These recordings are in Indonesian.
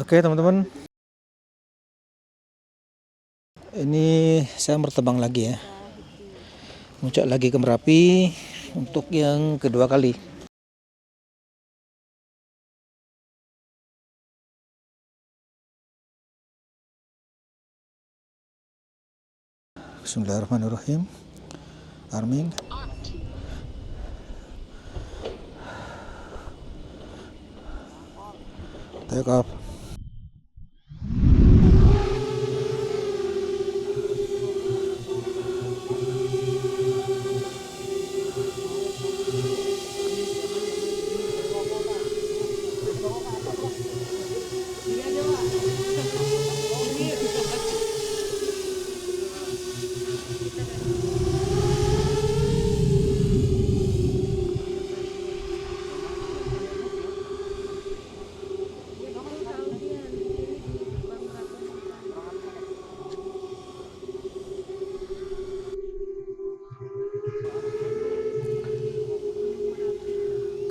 Oke teman-teman, ini saya bertebang lagi ya, muncak lagi ke Merapi untuk yang kedua kali. Bismillahirrahmanirrahim. Arming. Take off.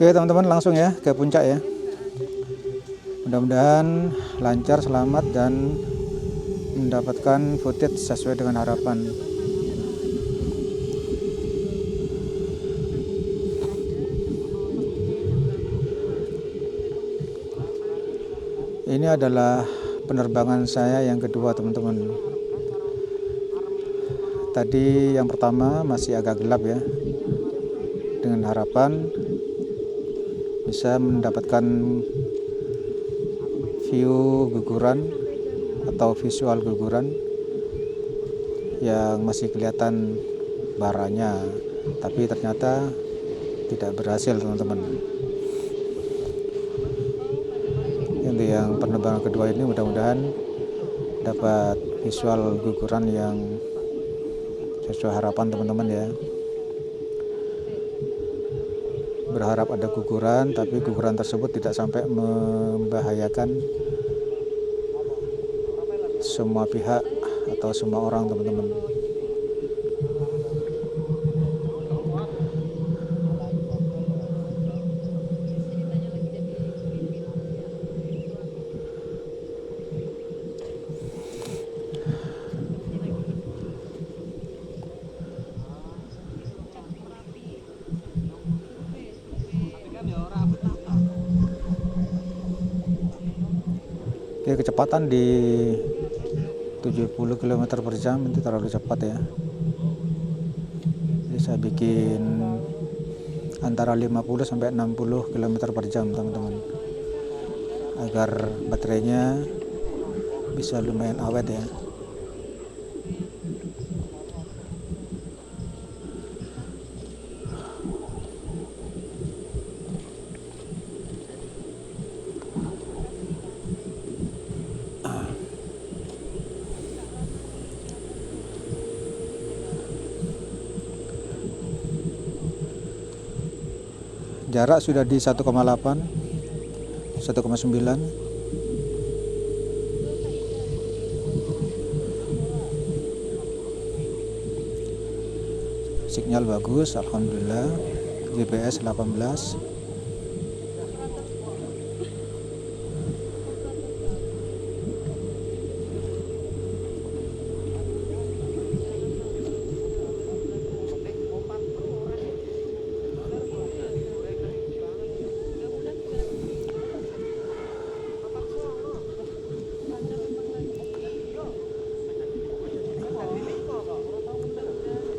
Oke teman-teman, langsung ya ke puncak ya. Mudah-mudahan lancar, selamat, dan mendapatkan footage sesuai dengan harapan. Ini adalah penerbangan saya yang kedua teman-teman. Tadi yang pertama masih agak gelap ya, dengan harapan bisa mendapatkan view guguran atau visual guguran yang masih kelihatan baranya, tapi ternyata tidak berhasil teman-teman. Yang penerbangan kedua ini mudah-mudahan dapat visual guguran yang sesuai harapan teman-teman ya. Berharap ada guguran, tapi guguran tersebut tidak sampai membahayakan semua pihak atau semua orang teman-teman. Oke, kecepatan di 70 km per jam itu terlalu cepat ya. Jadi saya bikin antara 50 sampai 60 km per jam teman-teman, agar baterainya bisa lumayan awet ya. Jarak sudah di 1,8, 1,9. Sinyal bagus, alhamdulillah. GPS 18.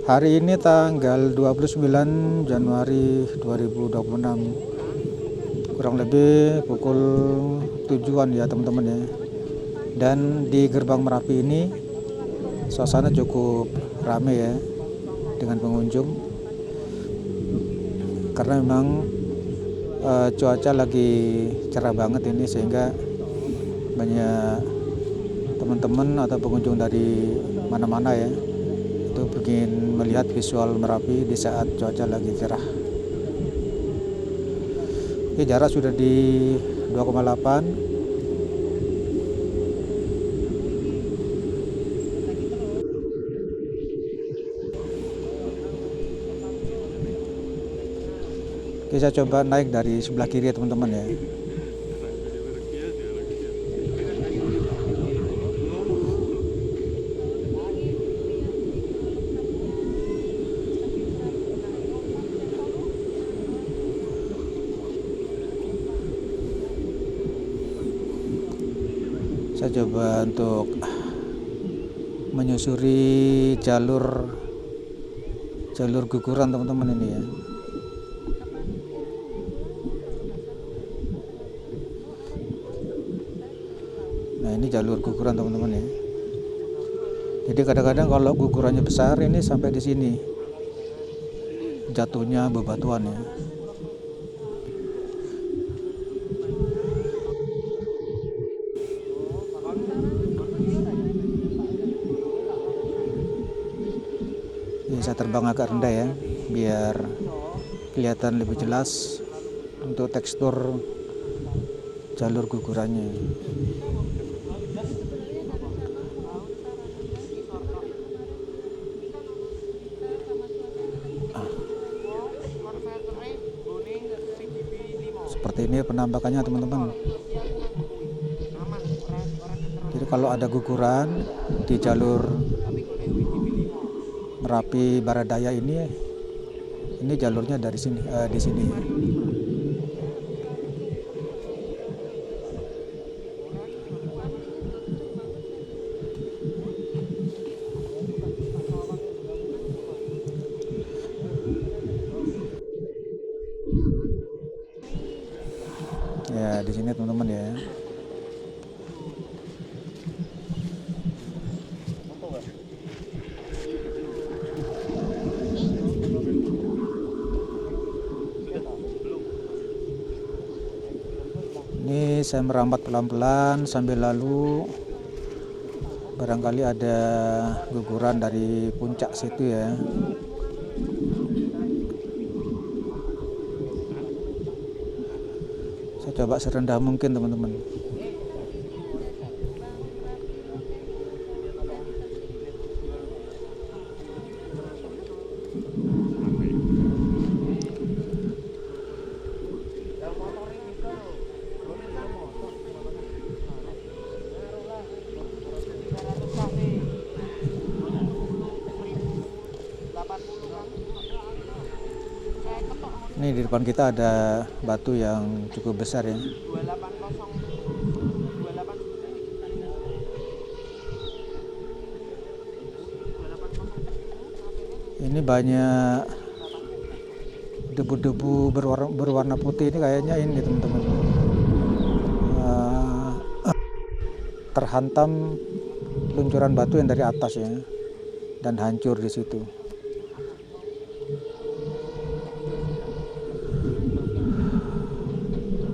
Hari ini tanggal 29 Januari 2026, kurang lebih pukul 7-an ya teman-teman ya. Dan di gerbang Merapi ini suasana cukup ramai ya dengan pengunjung, karena memang cuaca lagi cerah banget ini, sehingga banyak teman-teman atau pengunjung dari mana-mana ya itu ingin melihat visual Merapi di saat cuaca lagi cerah. Oke, jarak sudah di 2,8. Oke, saya coba naik dari sebelah kiri ya teman-teman ya. Saya coba untuk menyusuri jalur guguran teman-teman ini ya. Nah, ini jalur guguran teman-teman ya. Jadi kadang-kadang kalau gugurannya besar ini sampai di sini jatuhnya bebatuan ya. Ini saya terbang agak rendah ya, biar kelihatan lebih jelas untuk tekstur jalur gugurannya. Seperti ini penampakannya teman-teman. Jadi kalau ada guguran di jalur Merapi Baradaya ini jalurnya dari sini, di sini. Ya, di sini teman-teman ya. Ini saya merambat pelan-pelan sambil lalu barangkali ada guguran dari puncak situ ya. Saya coba serendah mungkin teman-teman. Ini di depan kita ada batu yang cukup besar ya. Ini banyak debu-debu berwarna putih, ini kayaknya ini teman-teman, terhantam luncuran batu yang dari atas ya, dan hancur di situ.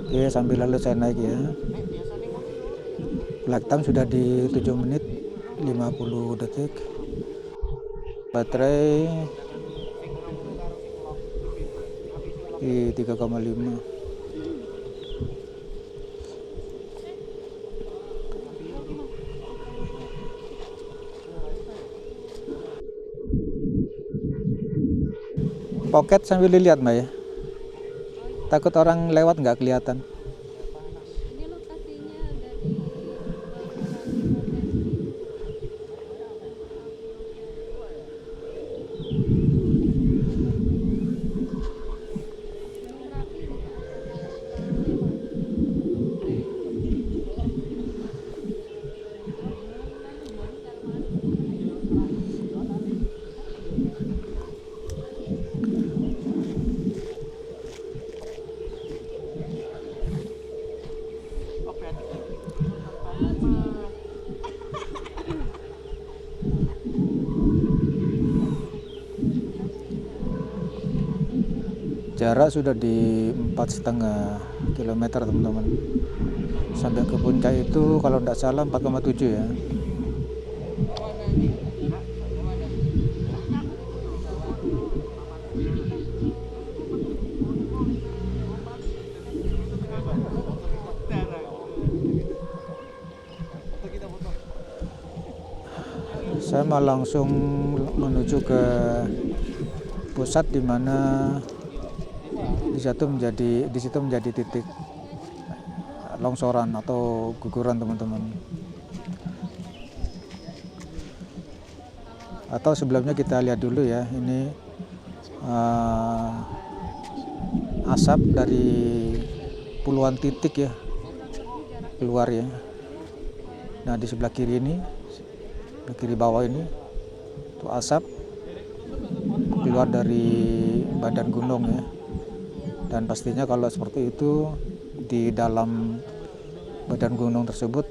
Oke, sambil lalu saya naik ya. Flight time sudah di 7 menit 50 detik. Baterai di 3,5. Pocket sambil dilihat Mbak ya. Takut orang lewat nggak kelihatan. Ini lokasinya dari Jarak sudah di 4,5 kilometer teman-teman. Sampai ke puncak itu kalau tidak salah 4,7 ya. Saya mau langsung menuju ke pusat di mana di situ menjadi titik longsoran atau guguran teman-teman. Atau sebelumnya kita lihat dulu ya, ini asap dari puluhan titik ya keluar ya. Nah di sebelah kiri ini, sebelah kiri bawah ini, itu asap keluar dari badan gunung ya. Dan pastinya kalau seperti itu di dalam badan gunung tersebut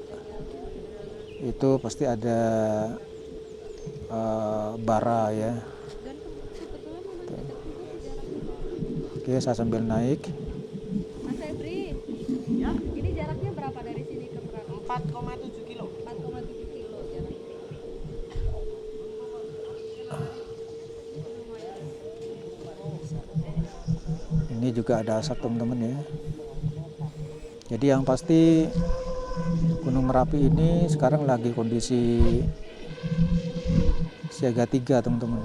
itu pasti ada bara ya. Dan kebetulan memang dekat juga sih jaraknya. Oke, saya sambil naik. Mas Febri, ini jaraknya berapa dari sini ke Merapi? 4,7 kilo. 4,7 kilo jaraknya. Ini juga ada asap teman-teman ya. Jadi yang pasti Gunung Merapi ini sekarang lagi kondisi siaga 3 teman-teman.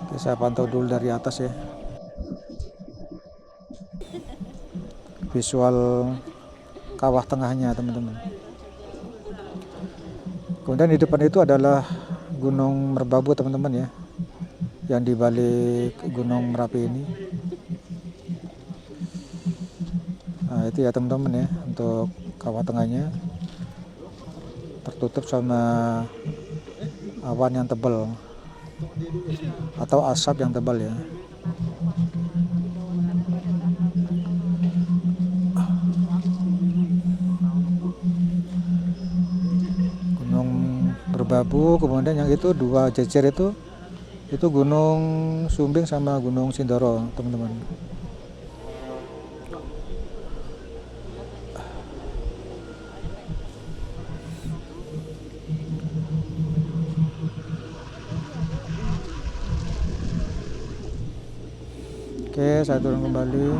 Oke, saya pantau dulu dari atas ya. Visual kawah tengahnya teman-teman. Kemudian di depan itu adalah Gunung Merbabu teman-teman ya, yang di balik Gunung Merapi ini. Nah itu ya teman-teman ya, untuk kawah tengahnya tertutup sama awan yang tebal atau asap yang tebal ya. Merbabu, kemudian yang itu dua jejer itu Gunung Sumbing sama Gunung Sindoro teman-teman. Oke, saya turun kembali.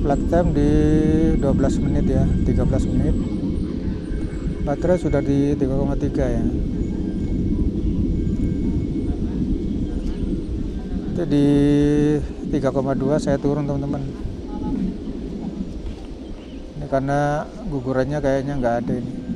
Flight time di 12 menit ya, 13 menit. Baterai sudah di 3,3 ya. Itu di 3,2 saya turun teman-teman. Ini karena gugurannya kayaknya nggak ada ini.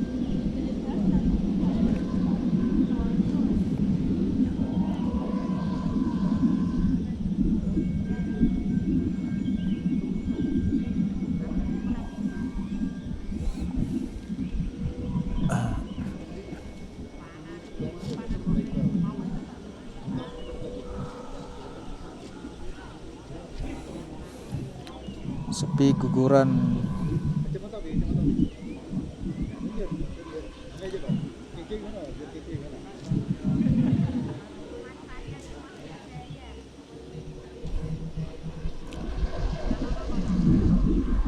Sepi guguran.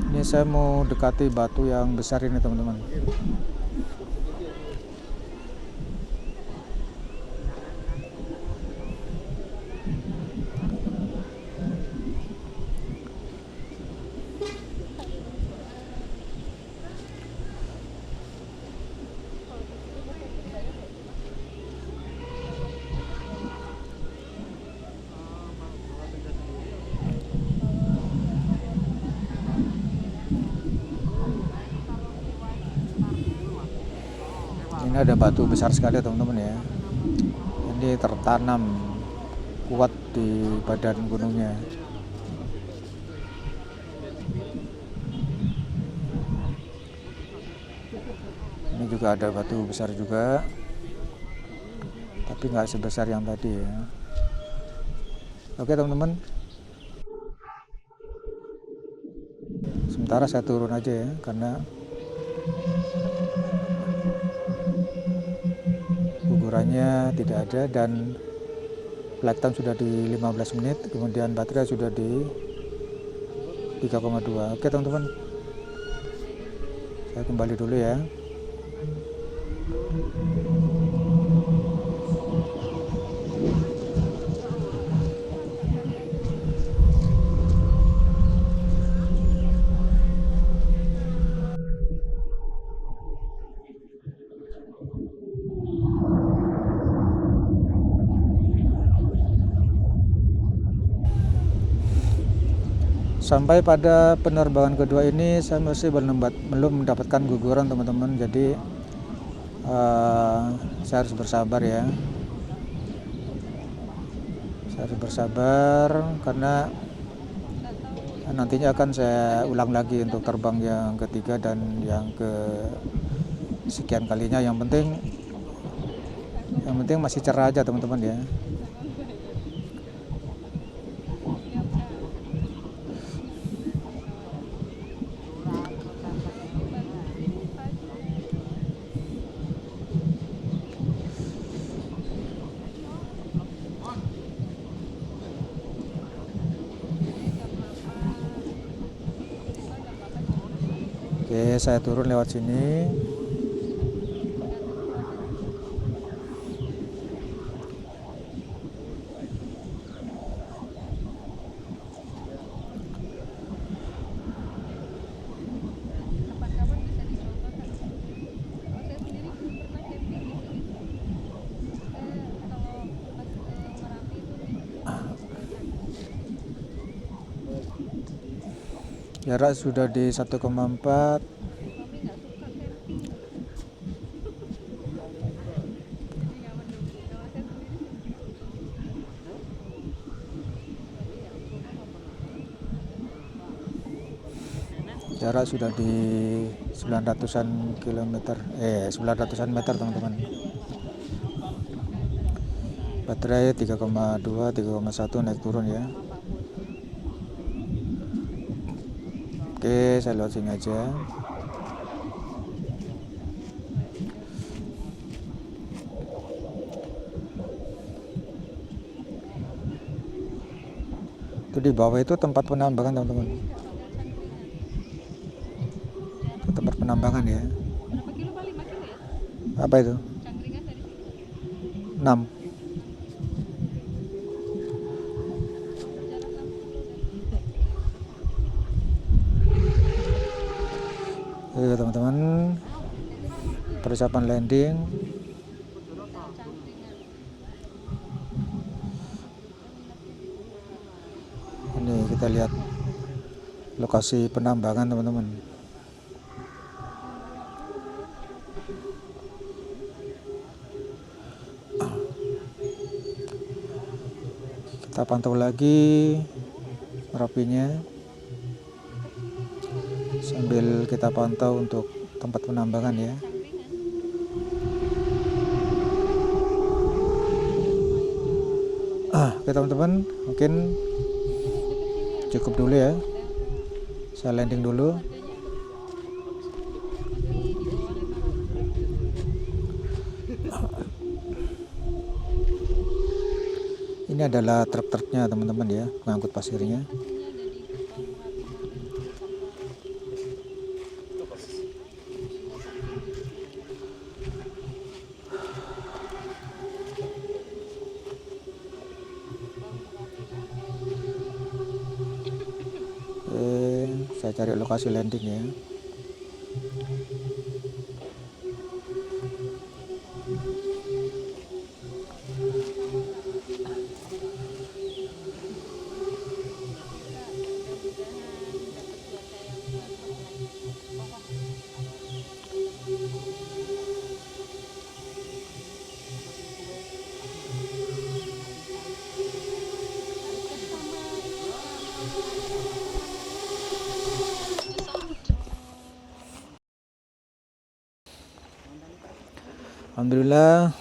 Ini saya mau dekati batu yang besar ini teman-teman. Ini ada batu besar sekali teman-teman ya. Ini tertanam kuat di badan gunungnya. Ini juga ada batu besar juga, tapi nggak sebesar yang tadi ya. Oke teman-teman, sementara saya turun aja ya, karena gugurannya tidak ada dan flight time sudah di 15 menit, kemudian baterai sudah di 3,2. Oke teman-teman, saya kembali dulu ya. Sampai pada penerbangan kedua ini saya masih belum mendapatkan guguran teman-teman, jadi saya harus bersabar ya. Saya harus bersabar karena nantinya akan saya ulang lagi untuk terbang yang ketiga dan yang ke sekian kalinya. Yang penting masih cerah aja teman-teman ya. Oke, saya turun lewat sini. Kapan-kapan bisa dicoba kan. Kalau saya sendiri belum pernah camping di sini. Kalau pas Merapi itu Jarak sudah di 1,4. suami nggak suka camping. Jadi nggak mendukung. Kalau saya sendiri Jarak sudah di 900-an kilometer, 900-an meter teman-teman. Baterai 3,2, 3,1 naik turun ya. Oke, saya lewat sini aja. Itu di bawah itu tempat penambangan teman-teman. Tempat penambangan ya. berapa kilo Pak? 5 kilo ya? Apa itu? Cangkringan dari sini. 6. Oke teman-teman, persiapan landing. Ini kita lihat lokasi penambangan teman-teman. Kita pantau lagi Merapinya sambil kita pantau untuk tempat penambangan ya. Oke teman-teman, mungkin cukup dulu ya. Saya landing dulu. Ini adalah truk-truknya teman-teman ya, pengangkut pasirnya. Saya cari lokasi landing ya. Alhamdulillah